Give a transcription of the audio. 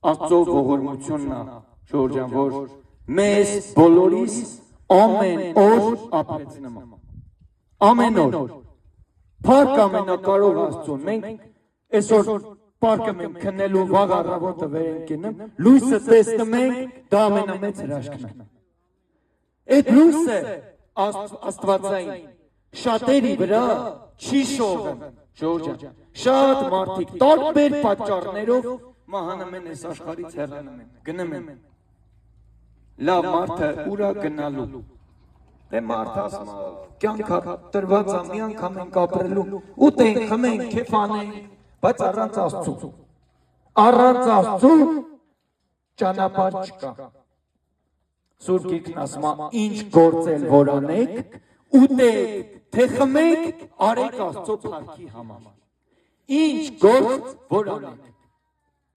Աստծո ողորմությունն է, Ժողովրդյան, որ մեզ բոլորիս ամեն օր ապրեցնում։ Ամեն օր։ Փառք ամենակարող Աստծուն։ Մենք այսօր պարկը մենք քննելու վաղ առավոտը վեր ենք գնում, լույսը տեսնում ենք, դա ամենամեծ հրաշքն է։ Այդ լույսը աստվածային շատերի վրա չի շողում, Ժողովրդյան։ Շատ մարդիկ տարբեր պատճառներով մահանում են այս աշխարհից հեռանում են, գնում են։ Լավ մարդը ուրա գնալու։ Դե մարդ ասում է, կյանքը տրված է, մի անգամ ենք ապրելու, ուտենք, խմենք, քեֆանենք, բայց առանց Աստծու։ Առանց Աստծու ճանապարհ չկա։ Սուրբ Գիրքն ասում է, ինչ գործել որ անեք, ուտեք, թե խմեք, արեք Աստծո փառքի համար։ Ինչ գործ որ անեք։